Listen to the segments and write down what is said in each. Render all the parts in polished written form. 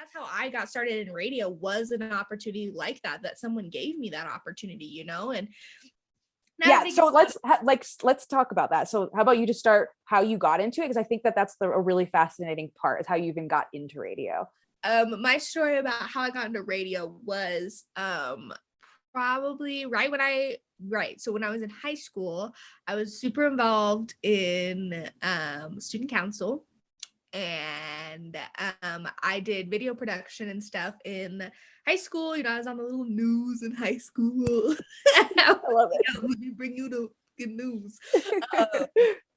that's how I got started in radio, was an opportunity like that someone gave me that opportunity, you know? And yeah, so let's talk about that. So how about you just start how you got into it? Because I think that's a really fascinating part, is how you even got into radio. My story about how I got into radio was probably so when I was in high school, I was super involved in student council, and I did video production and stuff in high school. You know, I was on the little news in high school. I love it. Let me bring you the good news.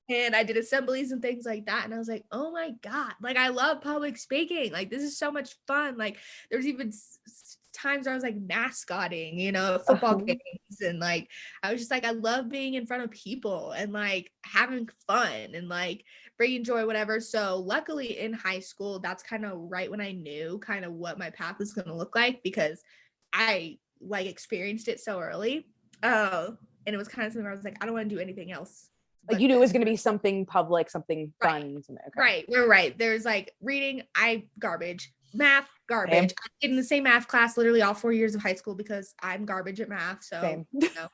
And I did assemblies and things like that. And I was like, oh my God, like, I love public speaking. Like, this is so much fun. Like, there's even times where I was like mascotting, you know, football games. And like, I was just like, I love being in front of people and like having fun and like bringing joy, whatever. So luckily in high school, that's kind of right when I knew kind of what my path was going to look like, because I like experienced it so early. And it was kind of something where I was like, I don't want to do anything else. Like, you knew it was going to be something public, something fun. Right. We're right. There's like reading, garbage, math, garbage. I did in the same math class literally all 4 years of high school because I'm garbage at math. So, you know,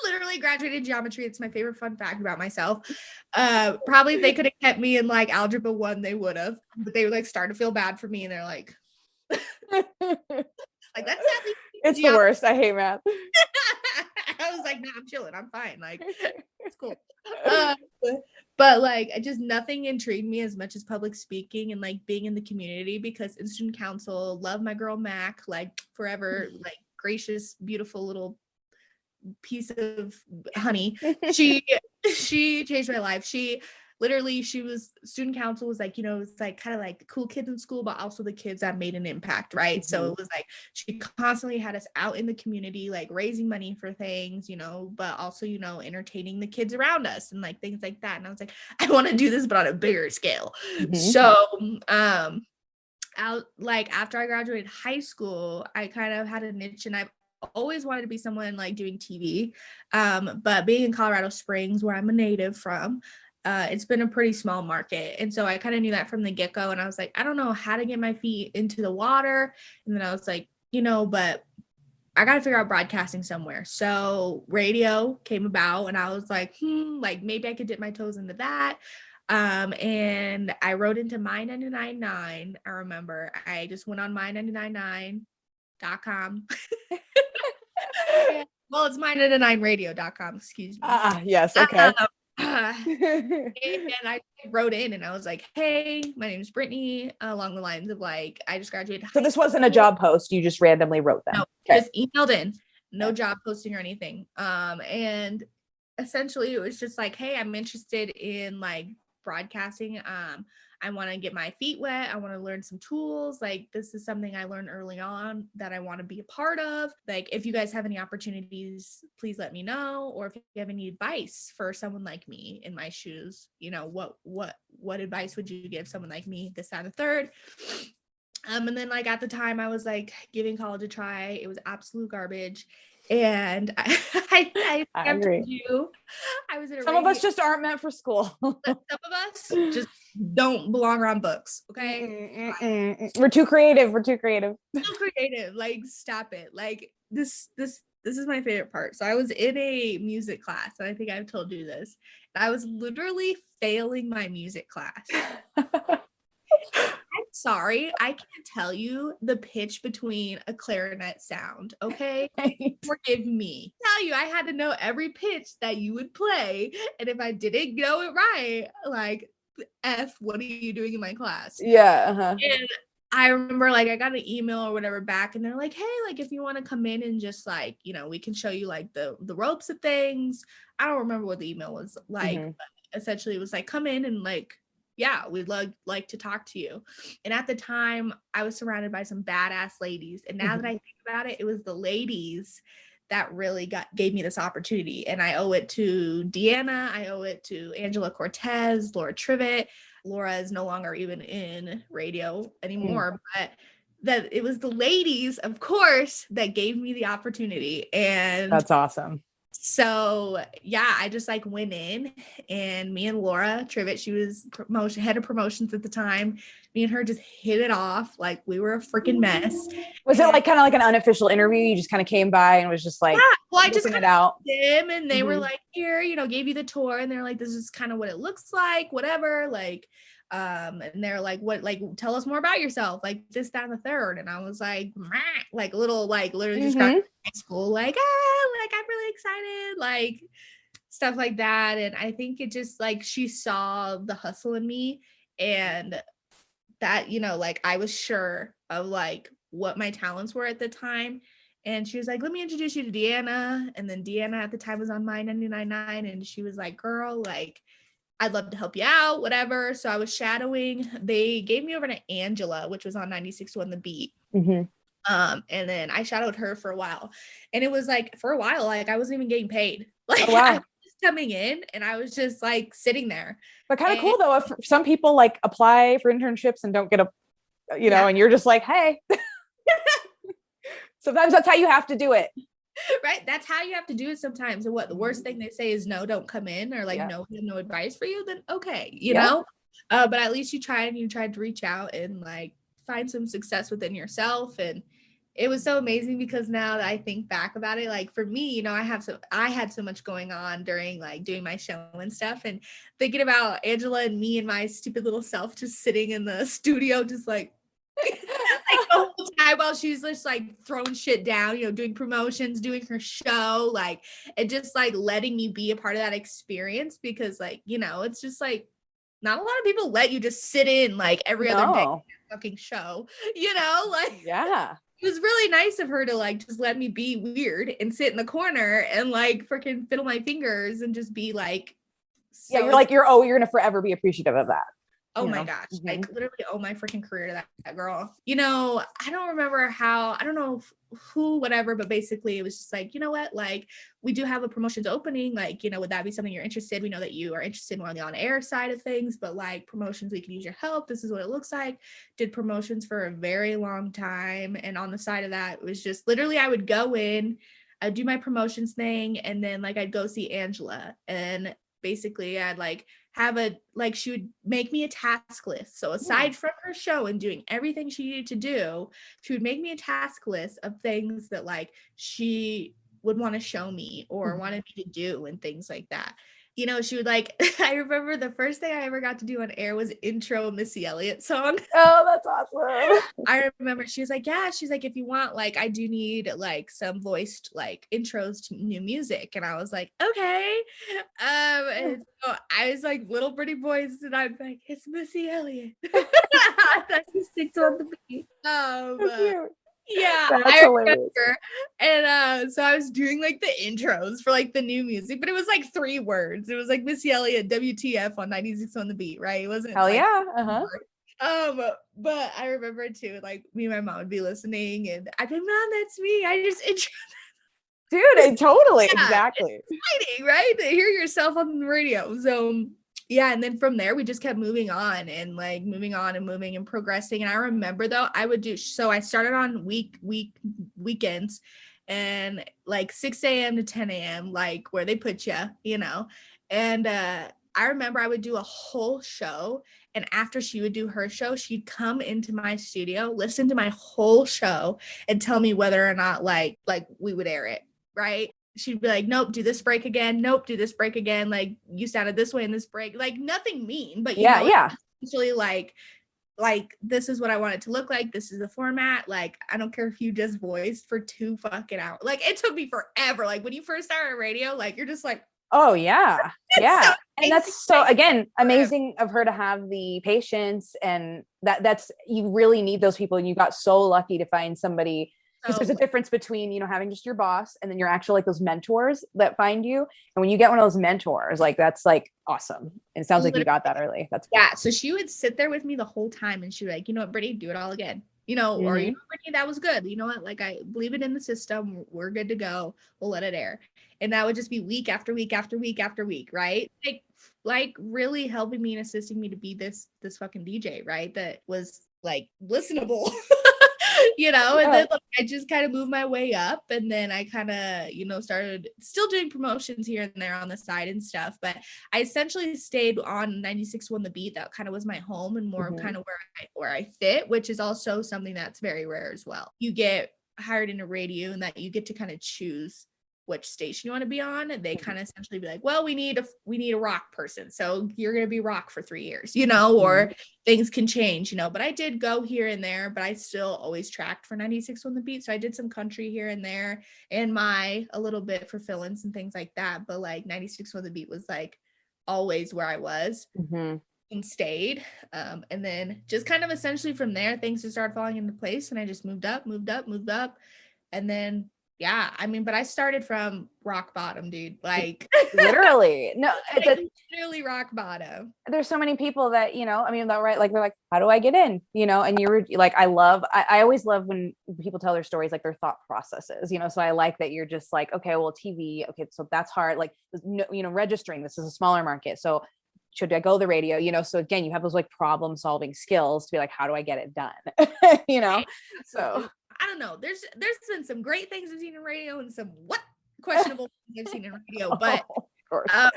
literally graduated geometry. It's my favorite fun fact about myself. Probably if they could have kept me in like algebra 1, they would have, but they were like starting to feel bad for me. And they're like, like, that's sadly, it's the worst. I hate math. I was like, nah, I'm chilling. I'm fine. Like, it's cool. But like, just nothing intrigued me as much as public speaking and like being in the community, because in student council, love my girl Mac, like forever, like gracious, beautiful little piece of honey. She changed my life. She was student council, was like, you know, it's like kind of like the cool kids in school, but also the kids that made an impact, right? So it was like she constantly had us out in the community, like raising money for things, you know, but also, you know, entertaining the kids around us and like things like that. And I was like, I want to do this but on a bigger scale. So out, like, after I graduated high school, I kind of had a niche, and I've always wanted to be someone like doing TV, but being in Colorado Springs, where I'm a native from, it's been a pretty small market. And so I kind of knew that from the get-go, and I was like, I don't know how to get my feet into the water. And then I was like, you know, but I got to figure out broadcasting somewhere. So radio came about, and I was like, like maybe I could dip my toes into that. And I wrote into My999. I remember I just went on my999.com. Well, it's my99radio.com, excuse me. Yes, okay. And I wrote in and I was like, hey, my name is Brittnee, along the lines of like, I just graduated. So this wasn't a job post, you just randomly wrote them? No, just emailed in, no job posting or anything. And essentially it was just like, hey, I'm interested in like broadcasting. I want to get my feet wet. I want to learn some tools. Like, this is something I learned early on that I want to be a part of. Like, if you guys have any opportunities, please let me know. Or if you have any advice for someone like me in my shoes, you know, what advice would you give someone like me, this, that, and the third? And then like at the time I was like giving college a try. It was absolute garbage. And I agree. I was in some of us just aren't meant for school. Some of us just don't belong around books. Okay. We're too creative. Like, stop it. Like, this is my favorite part. So I was in a music class, and I think I've told you this. I was literally failing my music class. I'm sorry, I can't tell you the pitch between a clarinet sound, okay? Forgive me. Tell you, I had to know every pitch that you would play, and if I didn't know it right, like, F, what are you doing in my class? Yeah. And I remember, like, I got an email or whatever back, and they're like, hey, like, if you want to come in and just, like, you know, we can show you, like, the ropes of things. I don't remember what the email was like, but essentially it was like, come in and, like, yeah, we'd like to talk to you. And at the time, I was surrounded by some badass ladies. And now that I think about it, it was the ladies that really gave me this opportunity. And I owe it to Deanna. I owe it to Angela Cortez, Laura Trivet. Laura is no longer even in radio anymore, but that it was the ladies, of course, that gave me the opportunity. And that's awesome. So yeah, I just like went in, and me and Laura Trivet, she was head of promotions at the time. Me and her just hit it off. Like we were a freaking mess. Was it like kind of like an unofficial interview? You just kind of came by and was just like, yeah, well, I just kind of out them, and they were like, here, gave you the tour, and they're like, this is kind of what it looks like, whatever, like, and they're like, what, like, tell us more about yourself, like this, that, and the third. And I was like, meh, like little, like literally just got to high school, like, like I'm really excited, like stuff like that. And I think it just like she saw the hustle in me, and that, like I was sure of like what my talents were at the time. And she was like, let me introduce you to Deanna. And then Deanna at the time was on My 99.9, and she was like, girl, like I'd love to help you out, whatever. So I was shadowing. They gave me over to Angela, which was on 96.1 The Beat. And then I shadowed her for a while, and it was like for a while, like I wasn't even getting paid. Like I was just coming in, and I was just like sitting there. But kind of cool though, if some people like apply for internships and don't get a, and you're just like, hey, sometimes that's how you have to do it. Right, that's how you have to do it sometimes. And what the worst thing they say is no, don't come in, or like no, no advice for you, then okay, you know. But at least you tried to reach out and like find some success within yourself. And it was so amazing, because now that I think back about it, like for me, I had so much going on during like doing my show and stuff, and thinking about Angela and me and my stupid little self just sitting in the studio, just like like the whole time while she's just like throwing shit down, doing promotions, doing her show, like, and just like letting me be a part of that experience. Because like, it's just like not a lot of people let you just sit in like every other day fucking show, like it was really nice of her to like just let me be weird and sit in the corner and like freaking fiddle my fingers and just be like, you're like, you're gonna forever be appreciative of that. Oh my gosh, I literally owe my freaking career to that girl. I don't remember how, I don't know who, whatever, but basically it was just like, you know what, like we do have a promotions opening, like, would that be something you're interested? We know that you are interested more on the on-air side of things, but like promotions, we can use your help. This is what it looks like. Did promotions for a very long time. And on the side of that, it was just literally I would go in, I'd do my promotions thing, and then like I'd go see Angela, and basically I'd like she would make me a task list. So aside from her show and doing everything she needed to do, she would make me a task list of things that like she would want to show me or wanted me to do and things like that. She would like, I remember the first thing I ever got to do on air was intro a Missy Elliott song. Oh, that's awesome. I remember she was like, yeah, she's like, if you want, like, I do need like some voiced like intros to new music. And I was like, okay. And so I was like little pretty voice, and I'm like, it's Missy Elliott. That sticks on the beat. Yeah, I remember. And so I was doing like the intros for like the new music, but it was like 3 words. It was like Missy Elliott WTF on 96 on the beat, right? It wasn't but I remember too, like me and my mom would be listening, and I'd be, Mom, that's me. I just intro. Dude, totally, exactly. It's exciting, right? To hear yourself on the radio. So yeah, and then from there we just kept moving on and moving and progressing. And I remember though, I started on weekends, and like 6 a.m. to 10 a.m. like where they put you, and I remember I would do a whole show, and after she would do her show, she'd come into my studio, listen to my whole show, and tell me whether or not like we would air it, right? She'd be like, nope, do this break again. Nope, do this break again. Like you sounded this way in this break. Like nothing mean, but essentially like this is what I want it to look like. This is the format. Like I don't care if you just voiced for 2 fucking hours. Like it took me forever. Like when you first start on radio, like you're just like, oh yeah, yeah. And that's so again amazing of her to have the patience, and that's you really need those people. And you got so lucky to find somebody. Because there's a difference between, having just your boss and then you're actually like those mentors that find you. And when you get one of those mentors, like that's like awesome. And it sounds like you got that early. That's cool. Yeah. So she would sit there with me the whole time, and she would like, you know what, Brittnee, do it all again. Or Brittnee, that was good. You know what? Like I believe it in the system. We're good to go. We'll let it air. And that would just be week after week after week after week, right? Like really helping me and assisting me to be this fucking DJ, right? That was like listenable. And then like, I just kind of moved my way up, and then I kind of, started still doing promotions here and there on the side and stuff, but I essentially stayed on 96.1 The Beat. That kind of was my home and more kind of where I fit, which is also something that's very rare as well. You get hired into radio and that you get to kind of choose which station you want to be on, and they kind of essentially be like, well, we need a rock person, so you're going to be rock for 3 years, or things can change, but I did go here and there, but I still always tracked for 96 on The Beat. So I did some country here and there and a little bit for fill-ins and things like that, but like 96 on The Beat was like always where I was and stayed. And then just kind of essentially from there, things just started falling into place, and I just moved up. And then yeah, I mean, but I started from rock bottom, dude. Like literally, no, literally rock bottom. There's so many people that, I mean, that right, like they're like, how do I get in? And you were like, I always love when people tell their stories, like their thought processes, so I like that you're just like, okay, well, TV, okay, so that's hard. Like, registering, this is a smaller market, so should I go the radio? So again, you have those like problem solving skills to be like, how do I get it done? So I don't know. There's been some great things I've seen in radio and some questionable things I've seen in radio. But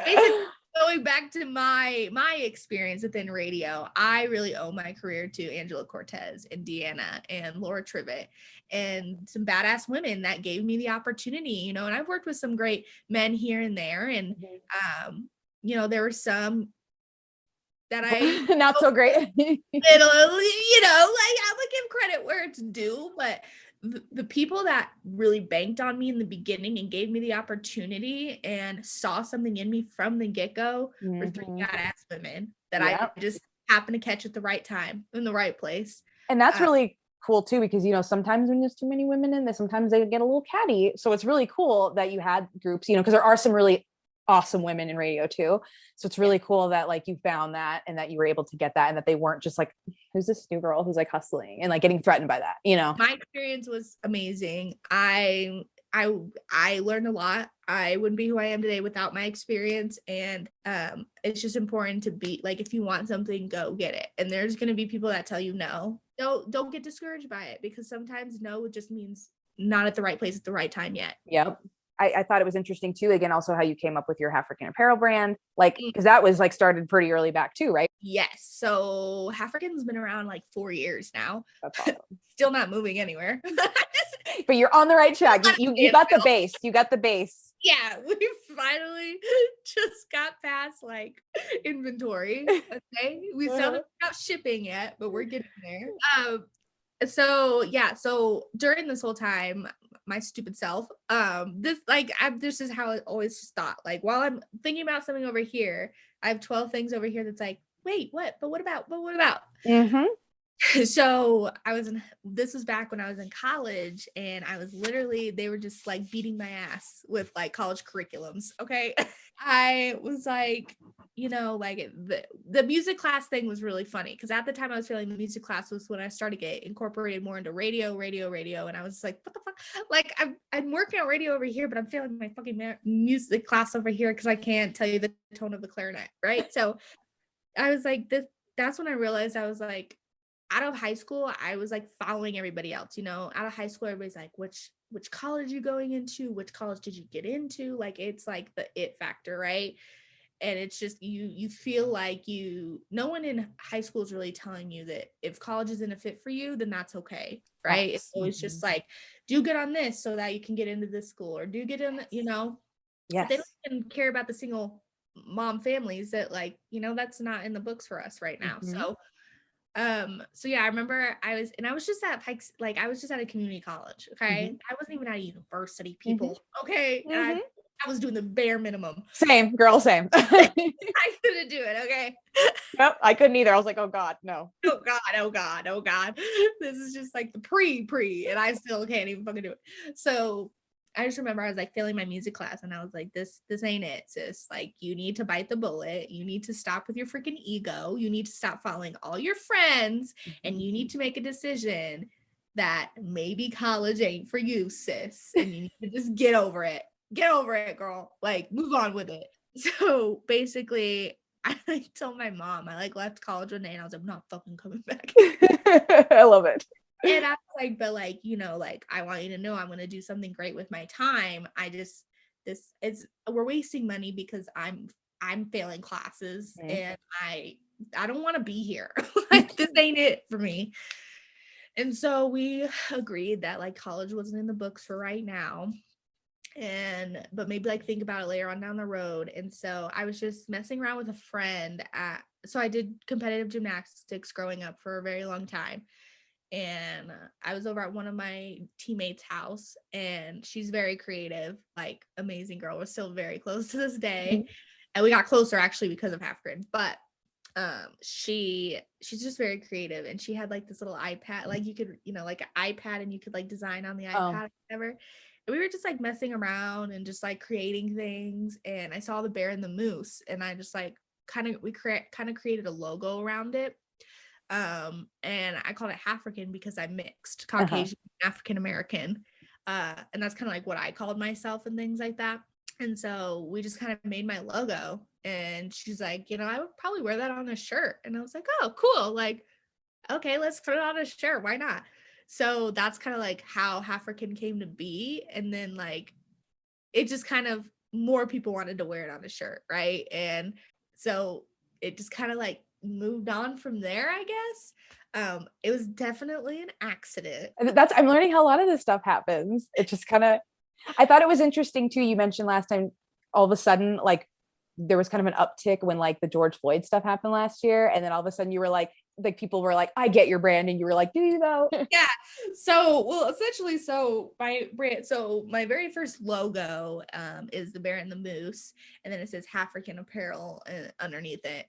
basically, going back to my experience within radio, I really owe my career to Angela Cortez and Deanna and Laura Trivet and some badass women that gave me the opportunity. And I've worked with some great men here and there, and there were some that I not so great. Like I would give credit where it's due, but the people that really banked on me in the beginning and gave me the opportunity and saw something in me from the get-go were 3 badass women that I just happened to catch at the right time in the right place. And that's really cool too, because sometimes when there's too many women in there, sometimes they get a little catty. So it's really cool that you had groups, because there are some really awesome women in radio too. So it's really cool that like you found that and that you were able to get that, and that they weren't just like, who's this new girl who's like hustling and like getting threatened by that, My experience was amazing. I learned a lot. I wouldn't be who I am today without my experience. And it's just important to be like, if you want something, go get it. And there's going to be people that tell you no. Don't get discouraged by it, because sometimes no just means not at the right place at the right time yet. Yep. I thought it was interesting too, again, also how you came up with your Halfrican Apparel brand, like, because that was like started pretty early back too, right? Yes. So Halfrican's been around like 4 years now. That's awesome. Still not moving anywhere. But you're on the right track. You got the base. You got the base. Yeah, we finally just got past like inventory. Okay. We still haven't got shipping yet, but we're getting there. So during this whole time, my stupid self, this is how I always just thought, like, while I'm thinking about something over here, I have 12 things over here that's like, wait, what? But what about? So this was back when I was in college, and I was they were just like beating my ass with like college curriculums. Okay. I was like, like the music class thing was really funny, because at the time I was feeling the music class was when I started to get incorporated more into radio. And I was like, what the fuck? Like I'm working on radio over here, but I'm feeling my fucking music class over here because I can't tell you the tone of the clarinet. Right. So I was like, that's when I realized I was like, out of high school, I was like following everybody else, out of high school, everybody's like, which college are you going into? Which college did you get into? Like, it's like the it factor, right? And it's just, you feel like no one in high school is really telling you that if college isn't a fit for you, then that's okay, right? Yes. It's always just like, do good on this so that you can get into this school, or do get in, Yes. They don't even care about the single mom families that like, that's not in the books for us right now. So yeah, I remember I was just at Pikes, like I was just at a community college. Okay. I wasn't even at a university, people. Okay. And I was doing the bare minimum. Same, girl, same. I couldn't do it. Okay. Nope, I couldn't either. I was like, oh God, no. Oh God. This is just like the pre, and I still can't even fucking do it. So I just remember I was like failing my music class, and I was like, this ain't it, sis. Like, you need to bite the bullet. You need to stop with your freaking ego. You need to stop following all your friends, and you need to make a decision that maybe college ain't for you, sis. And you need to just get over it. Get over it, girl. Like, move on with it. So basically, I like told my mom, I like left college one day, and I was like, I'm not fucking coming back. I love it. And I was like, but like, you know, like, I want you to know I'm going to do something great with my time. We're wasting money because I'm failing classes and I don't want to be here. Like, this ain't it for me. And so we agreed that like college wasn't in the books for right now. But maybe like think about it later on down the road. And so I was just messing around with a friend so I did competitive gymnastics growing up for a very long time. And I was over at one of my teammates' house, and she's very creative, like amazing girl. We're still very close to this day. And we got closer actually because of Halfgrid. But she's just very creative, and she had like this little iPad, like you could, you know, like an iPad, and you could like design on the iPad or whatever. And we were just like messing around and just like creating things. And I saw the bear and the moose, and I just like we created a logo around it. And I called it Halfrican because I mixed Caucasian, African American. And that's kind of like what I called myself and things like that. And so we just kind of made my logo, and she's like, you know, I would probably wear that on a shirt. And I was like, oh, cool. Like, okay, let's put it on a shirt. Why not? So that's kind of like how Halfrican came to be. And then like, it just kind of more people wanted to wear it on a shirt. Right. And so it just kind of like moved on from there, I guess. It was definitely an accident. I'm learning how a lot of this stuff happens. It just kind of, I thought it was interesting too. You mentioned last time, all of a sudden, like there was kind of an uptick when like the George Floyd stuff happened last year. And then all of a sudden you were like people were like, I get your brand. And you were like, do you though? Yeah. So, well, essentially, my brand, my very first logo is the bear and the moose. And then it says Halfrican Apparel underneath it.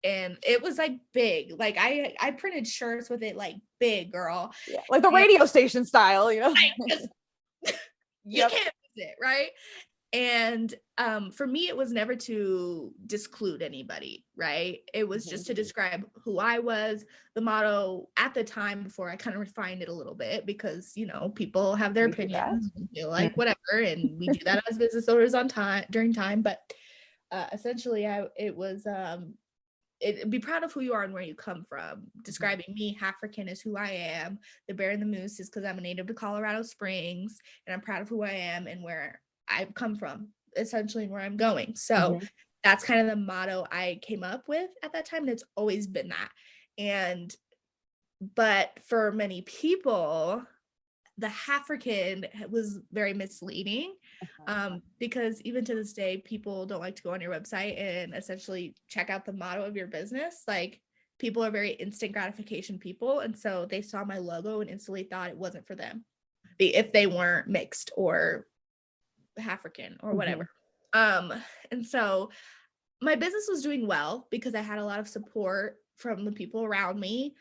And it was like big, like I printed shirts with it, like big, girl. Yeah, like the radio station style, you know. You can't miss it, right? And for me, it was never to disclude anybody, right? It was just to describe who I was. The motto at the time, before I kind of refined it a little bit, because, you know, people have their opinions, feel like whatever, and we do that as business owners during time. But essentially, it was be proud of who you are and where you come from. Describing me, Halfrican is who I am. The bear and the moose is because I'm a native to Colorado Springs, and I'm proud of who I am and where I've come from, essentially, where I'm going. So that's kind of the motto I came up with at that time, and it's always been that. But for many people, the Halfrican was very misleading, because even to this day, people don't like to go on your website and essentially check out the motto of your business. Like, people are very instant gratification people, and so they saw my logo and instantly thought it wasn't for them if they weren't mixed or Halfrican or whatever. And so my business was doing well because I had a lot of support from the people around me.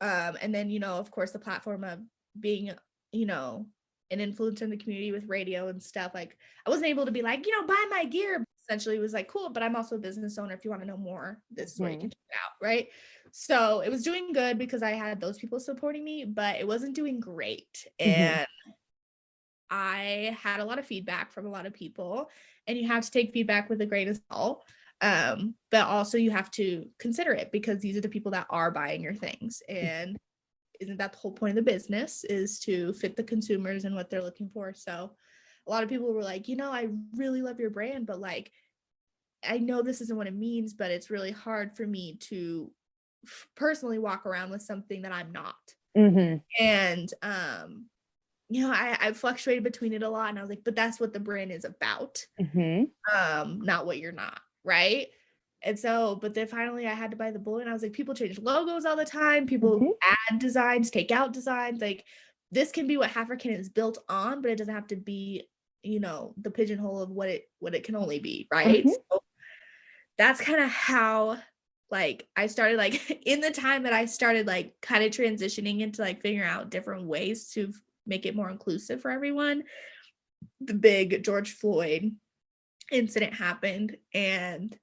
And then, you know, of course, the platform of being, you know, an influencer in the community with radio and stuff. Like, I wasn't able to be like, you know, buy my gear. Essentially, it was like, cool, but I'm also a business owner. If you want to know more, this is where you can check it out, right? So it was doing good because I had those people supporting me, but it wasn't doing great. And I had a lot of feedback from a lot of people, and you have to take feedback with a grain of salt. But also you have to consider it, because these are the people that are buying your things. And isn't that the whole point of the business, is to fit the consumers and what they're looking for? So a lot of people were like, you know, I really love your brand, but like, I know this isn't what it means, but it's really hard for me to personally walk around with something that I'm not. And, you know, I fluctuated between it a lot, and I was like, but that's what the brand is about, not what you're not, right? And so, but then finally I had to bite the bullet, and I was like, people change logos all the time, people add designs, take out designs. Like, this can be what Halfrican is built on, but it doesn't have to be, you know, the pigeonhole of what it can only be, right? So that's kind of how, like, I started, like, in the time that I started, like, kind of transitioning into, like, figuring out different ways to make it more inclusive for everyone. The big George Floyd incident happened, and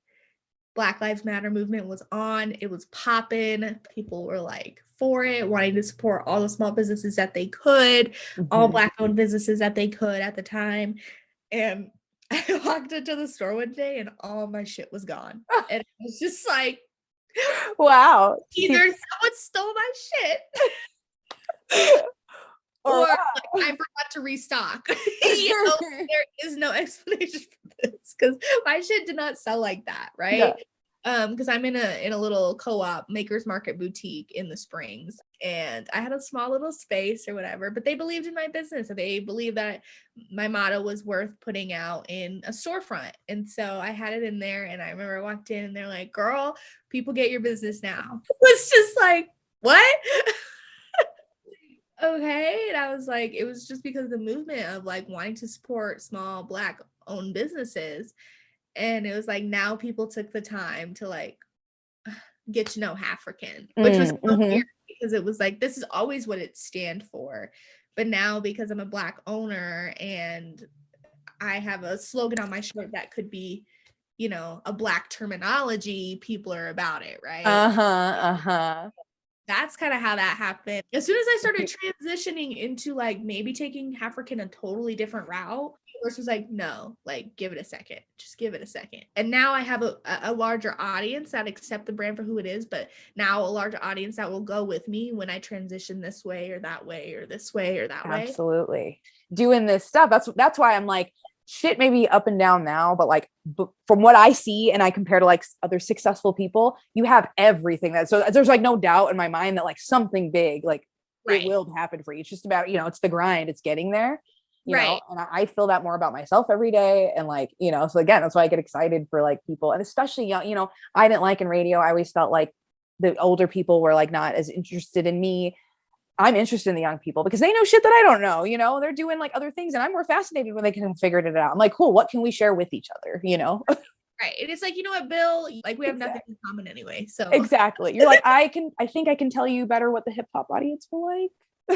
Black Lives Matter movement was on. It was popping. People were like for it, wanting to support all the small businesses that they could, all Black-owned businesses that they could at the time. And I walked into the store one day, and all my shit was gone. And it was just like, wow, either someone stole my shit, or like, I forgot to restock. There is no explanation for this because my shit did not sell like that, right? Because I'm in a little co-op makers market boutique in the Springs, and I had a small little space or whatever, but they believed in my business. They believed that my motto was worth putting out in a storefront, and so I had it in there. And I remember I walked in, and they're like, "Girl, people get your business now." It was just like, what? Okay. And I was like, it was just because of the movement of like wanting to support small Black owned businesses. And it was like, now people took the time to like get to know Halfrican, which was so weird because it was like, this is always what it stands for. But now because I'm a Black owner and I have a slogan on my shirt that could be, you know, a Black terminology, people are about it, right? That's kind of how that happened. As soon as I started transitioning into like maybe taking Halfrican a totally different route, Universe was like, no, like give it a second, just give it a second. And now I have a larger audience that accept the brand for who it is, but now a larger audience that will go with me when I transition this way or that way or this way or that way. Absolutely. Doing this stuff. That's why I'm like, shit may be up and down now, but like from what I see and I compare to like other successful people, you have everything so there's like no doubt in my mind that like something big, like it will happen for you. It's just about, you know, it's the grind, it's getting there, you know, and I feel that more about myself every day. And like, you know, so again, that's why I get excited for like people, and especially young, you know, I didn't like in radio. I always felt like the older people were like not as interested in me. I'm interested in the young people because they know shit that I don't know, you know, they're doing like other things, and I'm more fascinated when they can figure it out. I'm like, cool, what can we share with each other, you know? Right. And it's like, you know what, Bill, like we have nothing in common anyway. So exactly. You're like, I think I can tell you better what the hip hop audience will like.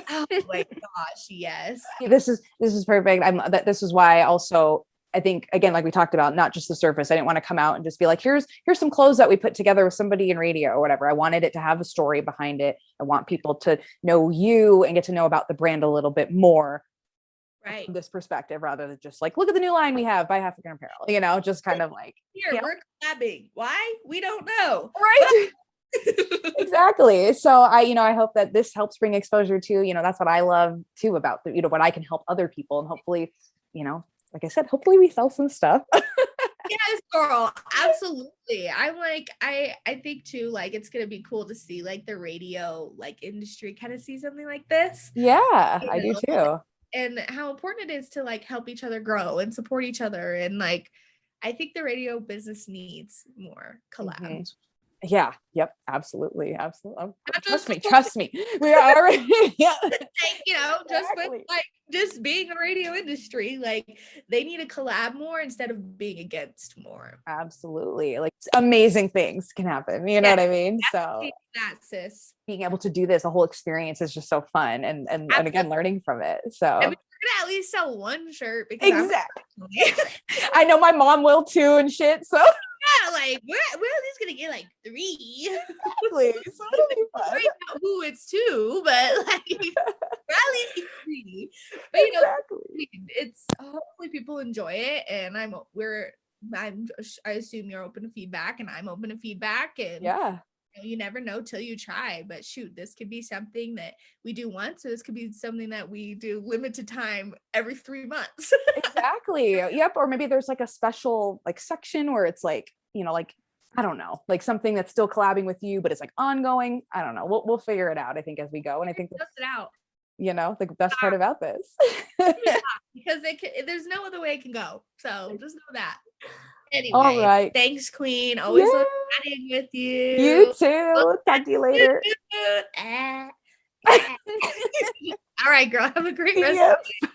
Oh my gosh, yes. This is perfect. This is why also I think, again, like we talked about, not just the surface. I didn't want to come out and just be like, here's some clothes that we put together with somebody in radio or whatever. I wanted it to have a story behind it. I want people to know you and get to know about the brand a little bit more from this perspective, rather than just like, look at the new line we have by Halfrican Apparel, you know, just kind of like, here, we're collabing. Why? We don't know. Right. Exactly. So I hope that this helps bring exposure to, you know, that's what I love too about you know, what I can help other people, and hopefully, you know, like I said, hopefully we sell some stuff. Yes, girl, absolutely. I'm like, I think too, like it's gonna be cool to see like the radio like industry kind of see something like this. Yeah, I do too. And how important it is to like help each other grow and support each other. And like, I think the radio business needs more collabs. Yeah. Yep. Absolutely. Trust me. We are already. Yeah. You know, just with like just being a radio industry, like they need to collab more instead of being against more. Absolutely. Like amazing things can happen. You know what I mean? So that, sis. Being able to do this, the whole experience is just so fun, and again, learning from it. So I mean, we're gonna at least sell one shirt because exactly. I know my mom will too and shit. So yeah, like we're at least gonna get like 3. Exactly. So it'll be fun. I don't know who it's to, but like we're at least 3. But you know, it's hopefully people enjoy it, and I assume you're open to feedback, and I'm open to feedback, and yeah. You never know till you try. But shoot, this could be something that we do once, or this could be something that we do limited time every 3 months. Exactly. Yep. Or maybe there's like a special like section where it's like, you know, like I don't know, like something that's still collabing with you, but it's like ongoing. I don't know. We'll figure it out, I think, as we go. And I think test it out. You know, the best part about this. Yeah, because there's no other way it can go. So just know that. Anyway, all right. Thanks, Queen. Always love chatting with you. You too. Talk to you later. All right, girl. Have a great rest of the day.